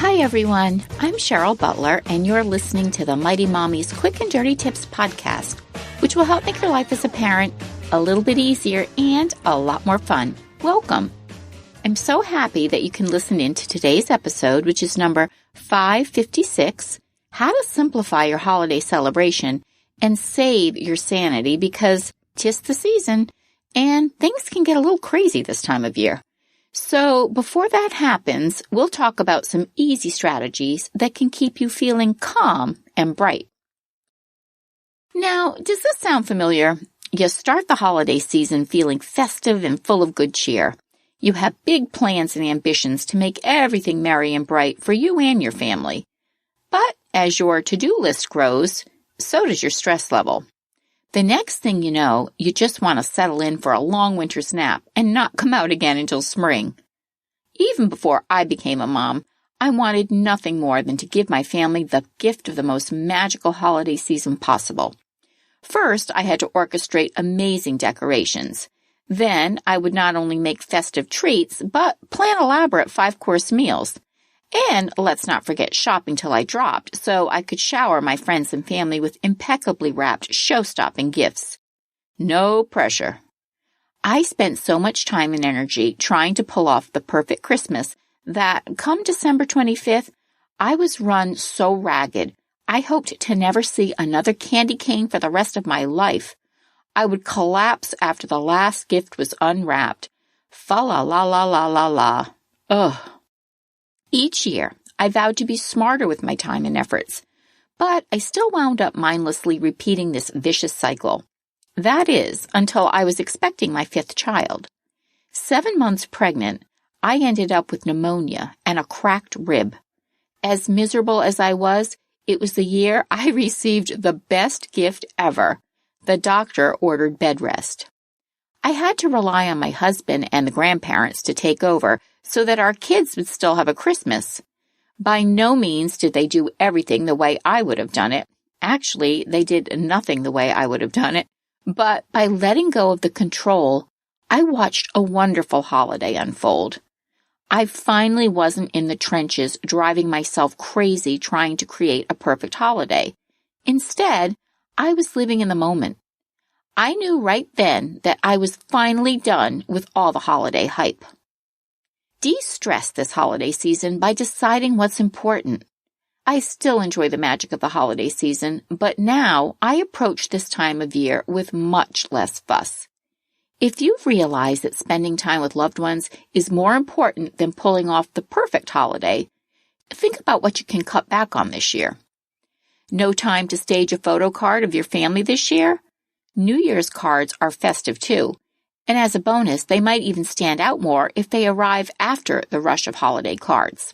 Hi, everyone. I'm Cheryl Butler, and you're listening to the Mighty Mommy's Quick and Dirty Tips podcast, which will help make your life as a parent a little bit easier and a lot more fun. Welcome. I'm so happy that you can listen in to today's episode, which is number 556, How to Simplify Your Holiday Celebration and Save Your Sanity, because 'tis the season, and things can get a little crazy this time of year. So before that happens, we'll talk about some easy strategies that can keep you feeling calm and bright. Now, does this sound familiar? You start the holiday season feeling festive and full of good cheer. You have big plans and ambitions to make everything merry and bright for you and your family. But as your to-do list grows, so does your stress level. The next thing you know, you just want to settle in for a long winter's nap and not come out again until spring. Even before I became a mom, I wanted nothing more than to give my family the gift of the most magical holiday season possible. First, I had to orchestrate amazing decorations. Then, I would not only make festive treats, but plan elaborate 5-course meals. And let's not forget shopping till I dropped, so I could shower my friends and family with impeccably wrapped, show-stopping gifts. No pressure. I spent so much time and energy trying to pull off the perfect Christmas that, come December 25th, I was run so ragged, I hoped to never see another candy cane for the rest of my life. I would collapse after the last gift was unwrapped. Fa-la-la-la-la-la-la. Ugh. Each year, I vowed to be smarter with my time and efforts, but I still wound up mindlessly repeating this vicious cycle. That is, until I was expecting my 5th child. 7 months pregnant, I ended up with pneumonia and a cracked rib. As miserable as I was, it was the year I received the best gift ever. The doctor ordered bed rest. I had to rely on my husband and the grandparents to take over so that our kids would still have a Christmas. By no means did they do everything the way I would have done it. Actually, they did nothing the way I would have done it. But by letting go of the control, I watched a wonderful holiday unfold. I finally wasn't in the trenches driving myself crazy trying to create a perfect holiday. Instead, I was living in the moment. I knew right then that I was finally done with all the holiday hype. De-stress this holiday season by deciding what's important. I still enjoy the magic of the holiday season, but now I approach this time of year with much less fuss. If you've realized that spending time with loved ones is more important than pulling off the perfect holiday, think about what you can cut back on this year. No time to stage a photo card of your family this year? New Year's cards are festive too, and as a bonus, they might even stand out more if they arrive after the rush of holiday cards.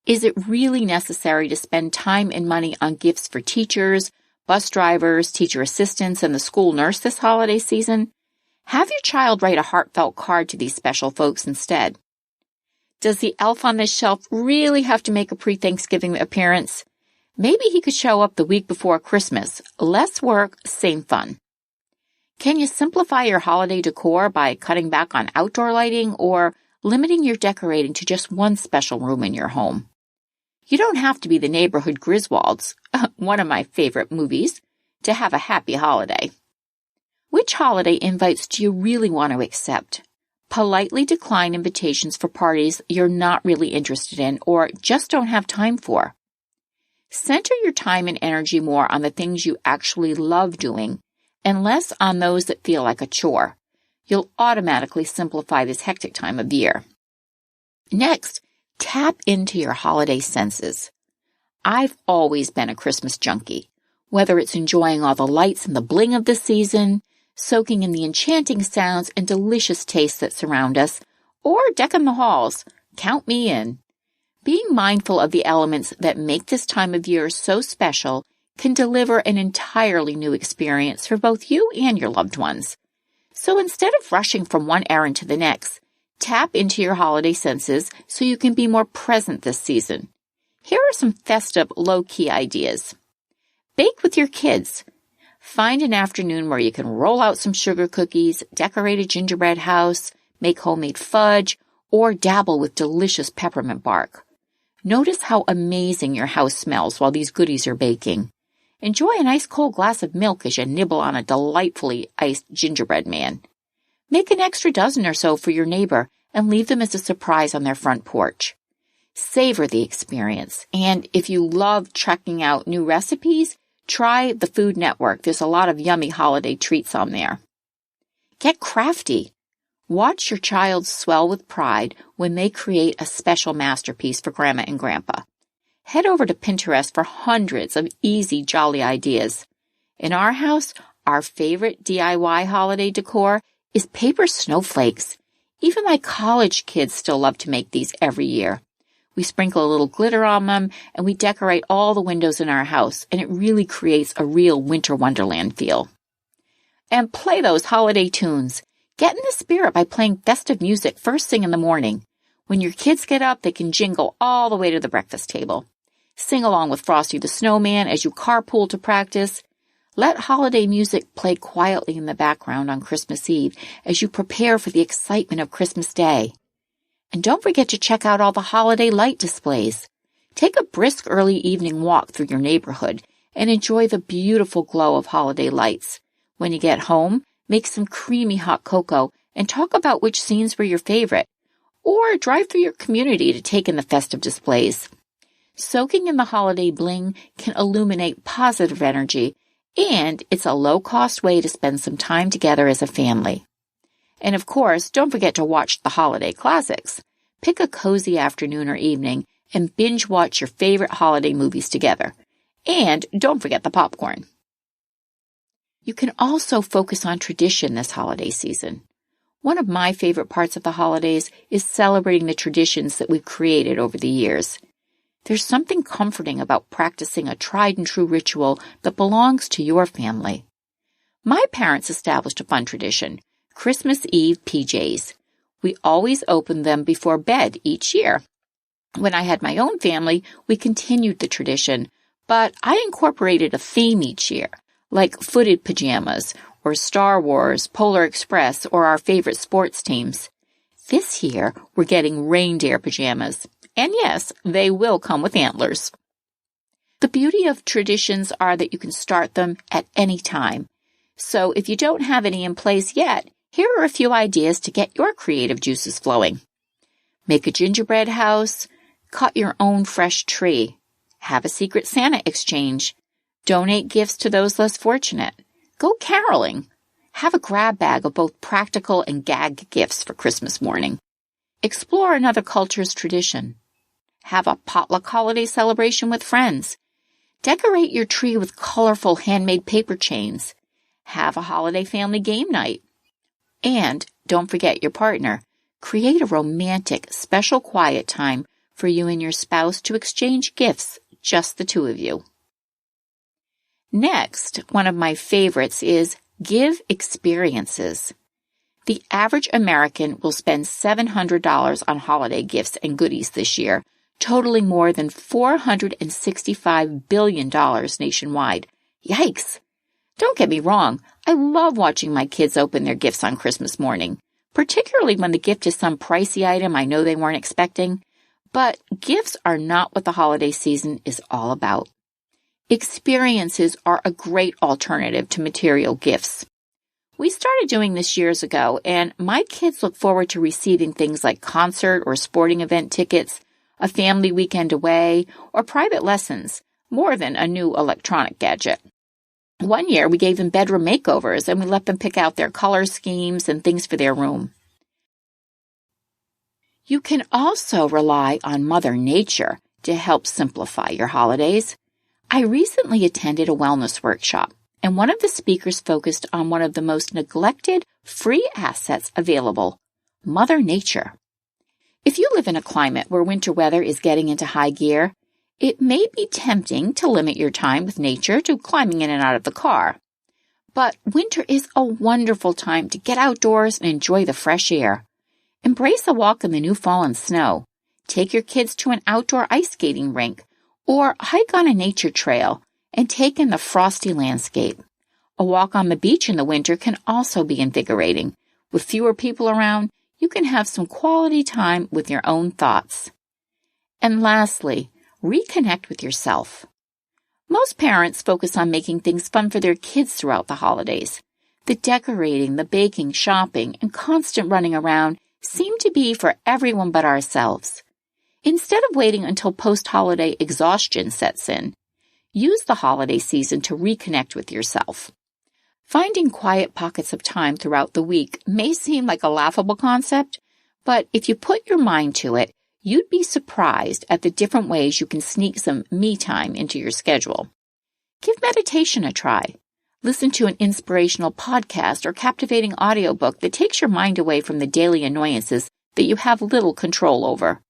Is it really necessary to spend time and money on gifts for teachers, bus drivers, teacher assistants, and the school nurse this holiday season? Have your child write a heartfelt card to these special folks instead. Does the elf on the shelf really have to make a pre-Thanksgiving appearance? Maybe he could show up the week before Christmas. Less work, same fun. Can you simplify your holiday decor by cutting back on outdoor lighting or limiting your decorating to just one special room in your home? You don't have to be the neighborhood Griswolds, one of my favorite movies, to have a happy holiday. Which holiday invites do you really want to accept? Politely decline invitations for parties you're not really interested in or just don't have time for. Center your time and energy more on the things you actually love doing and less on those that feel like a chore. You'll automatically simplify this hectic time of year. Next, tap into your holiday senses. I've always been a Christmas junkie, whether it's enjoying all the lights and the bling of the season, soaking in the enchanting sounds and delicious tastes that surround us, or decking the halls. Count me in. Being mindful of the elements that make this time of year so special can deliver an entirely new experience for both you and your loved ones. So instead of rushing from one errand to the next, tap into your holiday senses so you can be more present this season. Here are some festive, low-key ideas. Bake with your kids. Find an afternoon where you can roll out some sugar cookies, decorate a gingerbread house, make homemade fudge, or dabble with delicious peppermint bark. Notice how amazing your house smells while these goodies are baking. Enjoy a nice cold glass of milk as you nibble on a delightfully iced gingerbread man. Make an extra dozen or so for your neighbor and leave them as a surprise on their front porch. Savor the experience, and if you love checking out new recipes, try the Food Network. There's a lot of yummy holiday treats on there. Get crafty. Watch your child swell with pride when they create a special masterpiece for Grandma and Grandpa. Head over to Pinterest for hundreds of easy, jolly ideas. In our house, our favorite DIY holiday decor is paper snowflakes. Even my college kids still love to make these every year. We sprinkle a little glitter on them, and we decorate all the windows in our house, and it really creates a real winter wonderland feel. And play those holiday tunes. Get in the spirit by playing festive music first thing in the morning. When your kids get up, they can jingle all the way to the breakfast table. Sing along with Frosty the Snowman as you carpool to practice. Let holiday music play quietly in the background on Christmas Eve as you prepare for the excitement of Christmas Day. And don't forget to check out all the holiday light displays. Take a brisk early evening walk through your neighborhood and enjoy the beautiful glow of holiday lights. When you get home, make some creamy hot cocoa and talk about which scenes were your favorite. Or drive through your community to take in the festive displays. Soaking in the holiday bling can illuminate positive energy, and it's a low-cost way to spend some time together as a family. And of course, don't forget to watch the holiday classics. Pick a cozy afternoon or evening and binge watch your favorite holiday movies together. And don't forget the popcorn. You can also focus on tradition this holiday season. One of my favorite parts of the holidays is celebrating the traditions that we've created over the years. There's something comforting about practicing a tried-and-true ritual that belongs to your family. My parents established a fun tradition, Christmas Eve PJs. We always opened them before bed each year. When I had my own family, we continued the tradition, but I incorporated a theme each year, like footed pajamas, or Star Wars, Polar Express, or our favorite sports teams. This year, we're getting reindeer pajamas. And yes, they will come with antlers. The beauty of traditions are that you can start them at any time. So if you don't have any in place yet, here are a few ideas to get your creative juices flowing. Make a gingerbread house, cut your own fresh tree, have a secret Santa exchange, donate gifts to those less fortunate, go caroling, have a grab bag of both practical and gag gifts for Christmas morning, explore another culture's tradition, have a potluck holiday celebration with friends, decorate your tree with colorful handmade paper chains, have a holiday family game night, and don't forget your partner. Create a romantic, special quiet time for you and your spouse to exchange gifts, just the two of you. Next, one of my favorites is give experiences. The average American will spend $700 on holiday gifts and goodies this year, totaling more than $465 billion nationwide. Yikes! Don't get me wrong, I love watching my kids open their gifts on Christmas morning, particularly when the gift is some pricey item I know they weren't expecting. But gifts are not what the holiday season is all about. Experiences are a great alternative to material gifts. We started doing this years ago, and my kids look forward to receiving things like concert or sporting event tickets, a family weekend away, or private lessons, more than a new electronic gadget. One year, we gave them bedroom makeovers, and we let them pick out their color schemes and things for their room. You can also rely on Mother Nature to help simplify your holidays. I recently attended a wellness workshop, and one of the speakers focused on one of the most neglected free assets available, Mother Nature. If you live in a climate where winter weather is getting into high gear, it may be tempting to limit your time with nature to climbing in and out of the car. But winter is a wonderful time to get outdoors and enjoy the fresh air. Embrace a walk in the new fallen snow. Take your kids to an outdoor ice skating rink or hike on a nature trail and take in the frosty landscape. A walk on the beach in the winter can also be invigorating. With fewer people around, you can have some quality time with your own thoughts. And lastly, reconnect with yourself. Most parents focus on making things fun for their kids throughout the holidays. The decorating, the baking, shopping, and constant running around seem to be for everyone but ourselves. Instead of waiting until post-holiday exhaustion sets in, use the holiday season to reconnect with yourself. Finding quiet pockets of time throughout the week may seem like a laughable concept, but if you put your mind to it, you'd be surprised at the different ways you can sneak some me time into your schedule. Give meditation a try. Listen to an inspirational podcast or captivating audiobook that takes your mind away from the daily annoyances that you have little control over.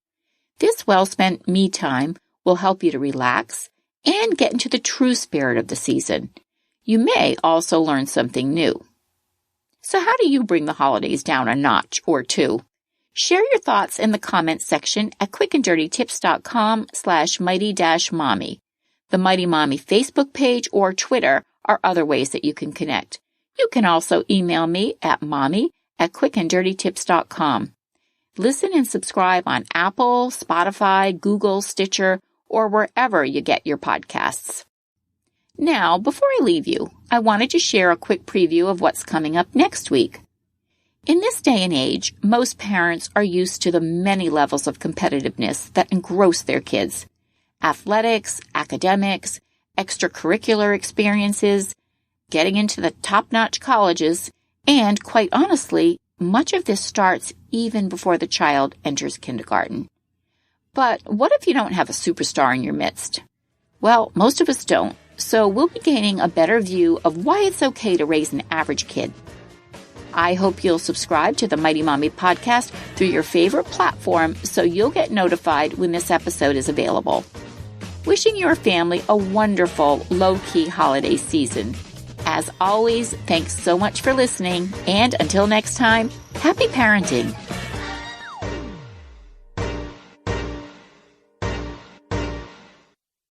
This well-spent me time will help you to relax and get into the true spirit of the season. You may also learn something new. So how do you bring the holidays down a notch or two? Share your thoughts in the comments section at quickanddirtytips.com/mighty-mommy. The Mighty Mommy Facebook page or Twitter are other ways that you can connect. You can also email me at mommy@quickanddirtytips.com. Listen and subscribe on Apple, Spotify, Google, Stitcher, or wherever you get your podcasts. Now, before I leave you, I wanted to share a quick preview of what's coming up next week. In this day and age, most parents are used to the many levels of competitiveness that engross their kids. Athletics, academics, extracurricular experiences, getting into the top-notch colleges, and quite honestly, much of this starts even before the child enters kindergarten. But what if you don't have a superstar in your midst? Well, most of us don't, so we'll be gaining a better view of why it's okay to raise an average kid. I hope you'll subscribe to the Mighty Mommy podcast through your favorite platform so you'll get notified when this episode is available. Wishing your family a wonderful, low-key holiday season. As always, thanks so much for listening, and until next time, happy parenting.